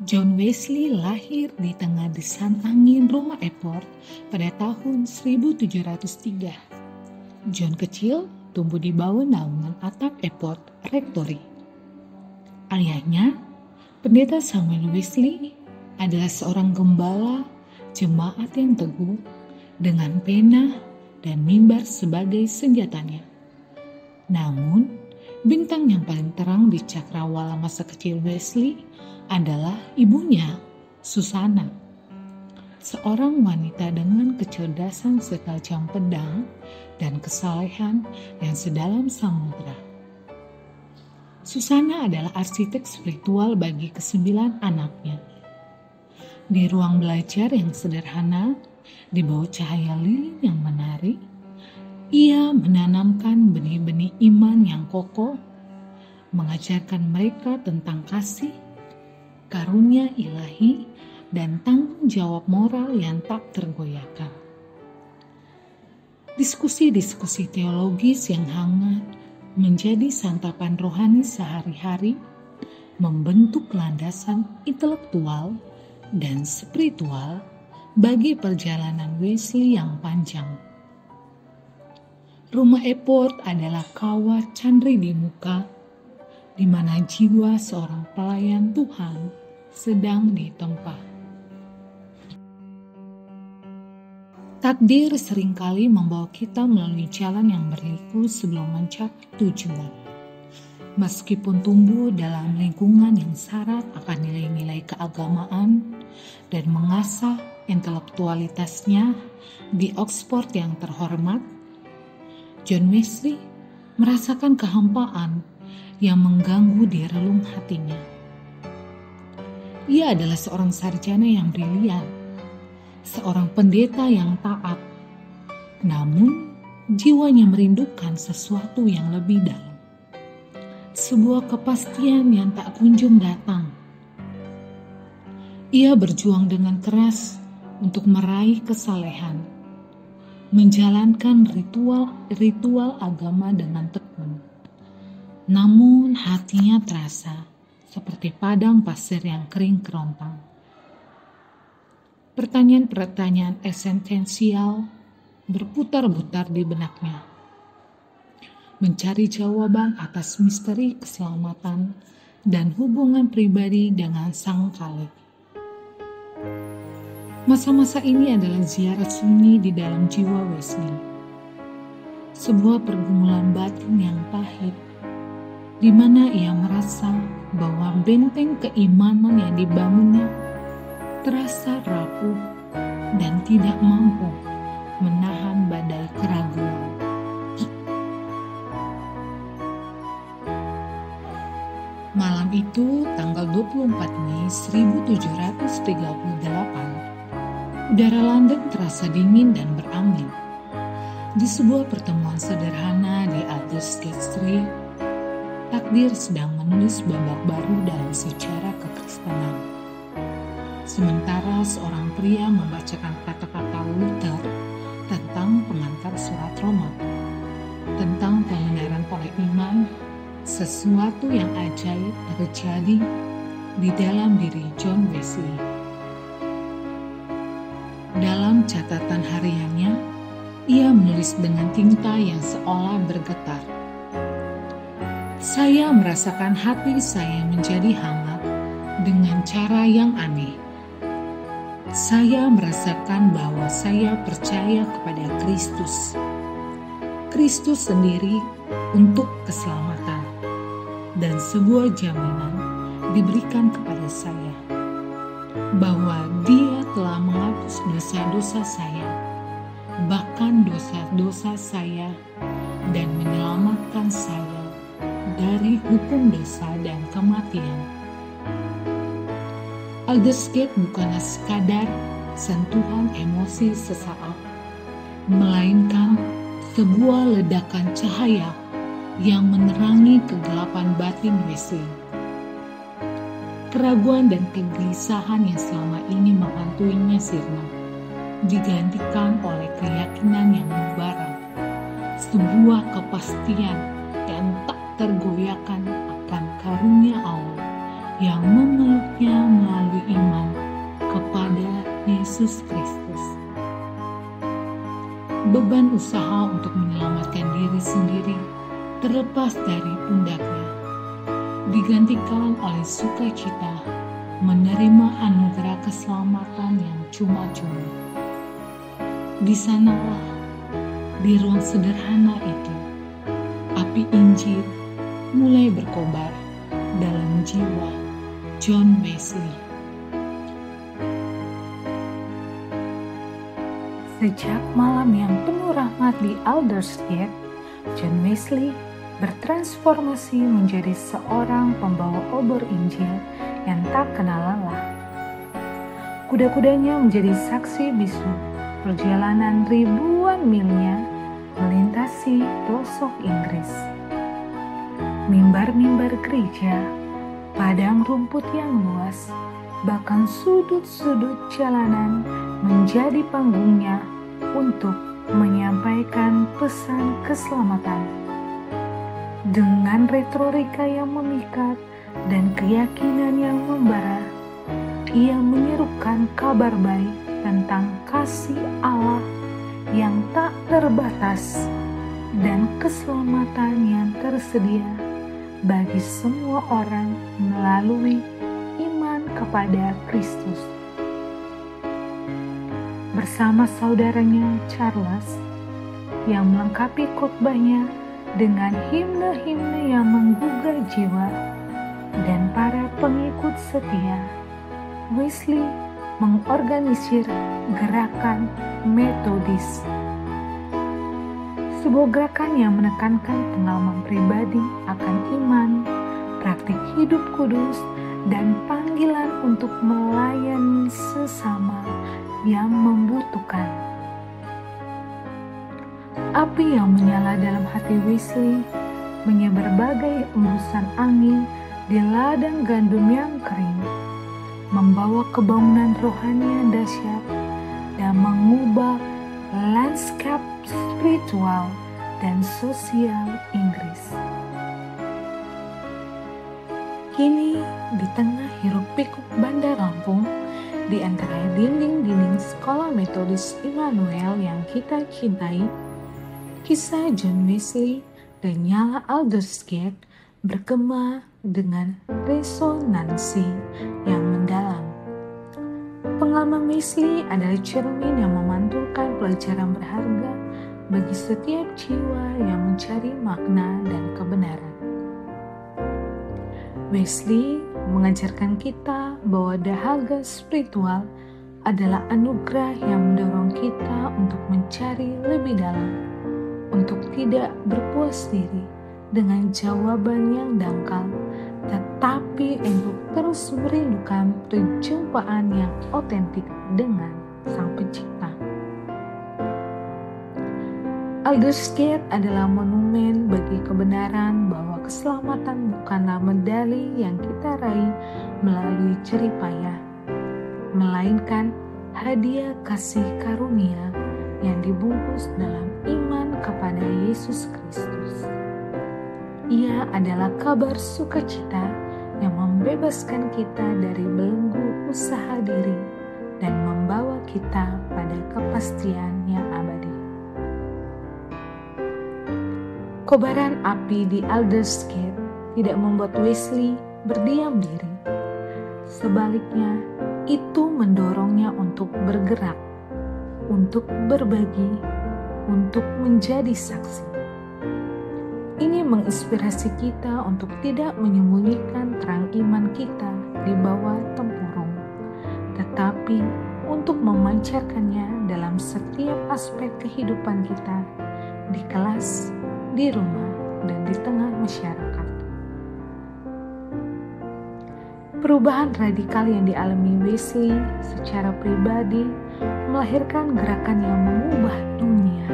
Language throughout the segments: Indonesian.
John Wesley lahir di tengah desan angin Roma Eport pada tahun 1703. John kecil tumbuh di bawah naungan atap Eport Rectory. Ayahnya, Pendeta Samuel Wesley, adalah seorang gembala jemaat yang teguh dengan pena dan mimbar sebagai senjatanya. Namun, bintang yang paling terang di cakrawala masa kecil Wesley adalah ibunya, Susana, seorang wanita dengan kecerdasan setajam pedang dan kesalehan yang sedalam samudra. Susana adalah arsitek spiritual bagi kesembilan anaknya. Di ruang belajar yang sederhana, di bawah cahaya lilin yang menarik, ia menanamkan benih-benih iman yang kokoh, mengajarkan mereka tentang kasih, karunia ilahi, dan tanggung jawab moral yang tak tergoyahkan. Diskusi-diskusi teologis yang hangat menjadi santapan rohani sehari-hari, membentuk landasan intelektual dan spiritual bagi perjalanan Wesley yang panjang. Rumah Eport adalah kawah candri di muka, di mana jiwa seorang pelayan Tuhan sedang ditempa. Takdir seringkali membawa kita melalui jalan yang berliku sebelum mencapai tujuan. Meskipun tumbuh dalam lingkungan yang syarat akan nilai-nilai keagamaan dan mengasah intelektualitasnya di Oxford yang terhormat, John Wesley merasakan kehampaan yang mengganggu di relung hatinya. Ia adalah seorang sarjana yang brilian, seorang pendeta yang taat, namun jiwanya merindukan sesuatu yang lebih dalam, sebuah kepastian yang tak kunjung datang. Ia berjuang dengan keras untuk meraih kesalehan, menjalankan ritual agama dengan tekun. Namun hatinya terasa seperti padang pasir yang kering kerontang. Pertanyaan-pertanyaan esensial berputar-putar di benaknya, mencari jawaban atas misteri keselamatan dan hubungan pribadi dengan Sang Khalik. Masa-masa ini adalah ziarah sunyi di dalam jiwa Wesley, sebuah pergumulan batin yang pahit, di mana ia merasa bahwa benteng keimanan yang dibangunnya terasa rapuh dan tidak mampu menahan badai keraguan. Malam itu, tanggal 24 Mei 1738, udara London terasa dingin dan berangin. Di sebuah pertemuan sederhana di Aldersgate Street, takdir sedang menulis babak baru dalam sejarah kekristenan. Sementara seorang pria membacakan kata-kata Luther tentang pengantar surat Roma, tentang pembenaran oleh iman, sesuatu yang ajaib terjadi di dalam diri John Wesley. Dalam catatan hariannya, ia menulis dengan tinta yang seolah bergetar. Saya merasakan hati saya menjadi hangat dengan cara yang aneh. Saya merasakan bahwa saya percaya kepada Kristus. Kristus sendiri untuk keselamatan, dan sebuah jaminan diberikan kepada saya bahwa Dia telah menghapus dosa-dosa saya, bahkan dosa-dosa saya, dan menyelamatkan saya dari hukum dosa dan kematian. Aldersgate bukanlah sekadar sentuhan emosi sesaat, melainkan sebuah ledakan cahaya yang menerangi kegelapan batin Wesley. Keraguan dan kegelisahan yang selama ini menghantuinya sirna, digantikan oleh keyakinan yang membara sebuah kepastian yang tak tergoyahkan akan karunia Allah yang memeluknya melalui iman kepada Yesus Kristus. Beban usaha untuk menyelamatkan diri sendiri terlepas dari pundaknya, digantikan oleh sukacita menerima anugerah keselamatan yang cuma-cuma. Di sanalah, di ruang sederhana itu, api Injil mulai berkobar dalam jiwa John Wesley. Sejak malam yang penuh rahmat di Aldersgate, John Wesley bertransformasi menjadi seorang pembawa obor Injil yang tak kenal lelah. Kuda-kudanya menjadi saksi bisu perjalanan ribuan milnya melintasi pelosok Inggris. Mimbar-mimbar gereja, padang rumput yang luas, bahkan sudut-sudut jalanan menjadi panggungnya untuk menyampaikan pesan keselamatan. Dengan retorika yang memikat dan keyakinan yang membara, ia menyerukan kabar baik tentang kasih Allah yang tak terbatas dan keselamatan yang tersedia bagi semua orang melalui iman kepada Kristus. Bersama saudaranya Charles yang melengkapi khotbahnya dengan himne-himne yang menggugah jiwa dan para pengikut setia, Wesley mengorganisir gerakan Metodis, sebuah gerakan yang menekankan pengalaman pribadi akan iman, praktik hidup kudus, dan panggilan untuk melayani sesama yang membutuhkan. Api yang menyala dalam hati Wesley menyebar bagai embusan angin di ladang gandum yang kering, membawa kebangunan rohani yang dahsyat dan mengubah lanskap spiritual dan sosial Inggris. Kini, di tengah hiruk-pikuk Bandar Lampung, di antara dinding-dinding sekolah Metodis Immanuel yang kita cintai, kisah John Wesley dan nyala Aldersgate bergema dengan resonansi yang mendalam. Pengalaman Wesley adalah cermin yang memantulkan pelajaran berharga bagi setiap jiwa yang mencari makna dan kebenaran. Wesley mengajarkan kita bahwa dahaga spiritual adalah anugerah yang mendorong kita untuk mencari lebih dalam, untuk tidak berpuas diri dengan jawaban yang dangkal, tetapi untuk terus merindukan perjumpaan yang otentik dengan Sang Pencipta. Aldersgate adalah monumen bagi kebenaran bahwa keselamatan bukanlah medali yang kita raih melalui jerih payah, melainkan hadiah kasih karunia yang dibungkus dalam iman kepada Yesus Kristus. Ia adalah kabar sukacita yang membebaskan kita dari belenggu usaha diri dan membawa kita pada kepastian yang abadi. Kobaran api di Aldersgate tidak membuat Wesley berdiam diri. Sebaliknya, itu mendorongnya untuk bergerak, untuk berbagi, untuk menjadi saksi. Ini menginspirasi kita untuk tidak menyembunyikan terang iman kita di bawah tempurung, tetapi untuk memancarkannya dalam setiap aspek kehidupan kita, di kelas, di rumah, dan di tengah masyarakat. Perubahan radikal yang dialami Wesley secara pribadi melahirkan gerakan yang mengubah dunia.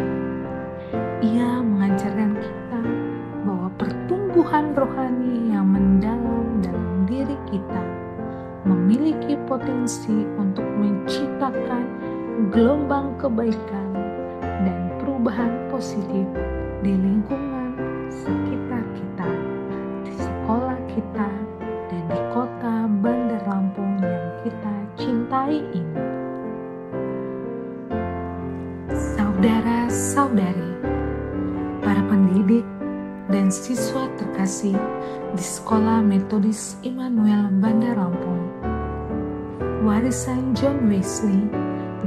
Ia mengajarkan kita bahwa pertumbuhan rohani yang mendalam dalam diri kita memiliki potensi untuk menciptakan gelombang kebaikan dan perubahan positif di lingkungan sekitar kita, di sekolah kita, dan di kota Bandar Lampung yang kita cintai ini. Saudara-saudari, para pendidik dan siswa terkasih di Sekolah Metodis Immanuel Bandar Lampung, warisan John Wesley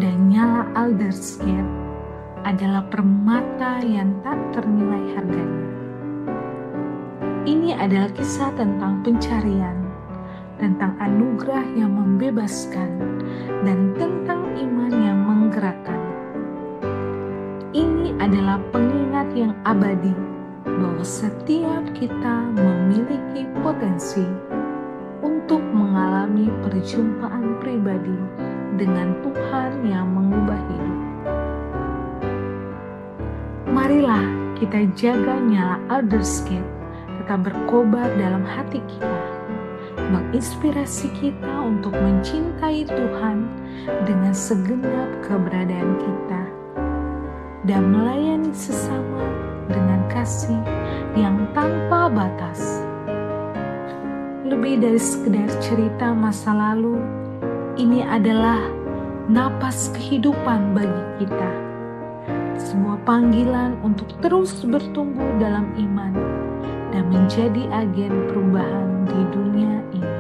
dan Nyala Aldersgate adalah permata yang tak ternilai harganya. Ini adalah kisah tentang pencarian, tentang anugerah yang membebaskan, dan tentang iman yang menggerakkan. Ini adalah pengingat yang abadi bahwa setiap kita memiliki potensi untuk mengalami perjumpaan pribadi dengan Tuhan yang mengubah hidup. Marilah kita jaga nyala Aldersgate tetap berkobar dalam hati kita, menginspirasi kita untuk mencintai Tuhan dengan segenap keberadaan kita, dan melayani sesama dengan kasih yang tanpa batas. Lebih dari sekedar cerita masa lalu, ini adalah napas kehidupan bagi kita. Sebuah panggilan untuk terus bertumbuh dalam iman dan menjadi agen perubahan di dunia ini.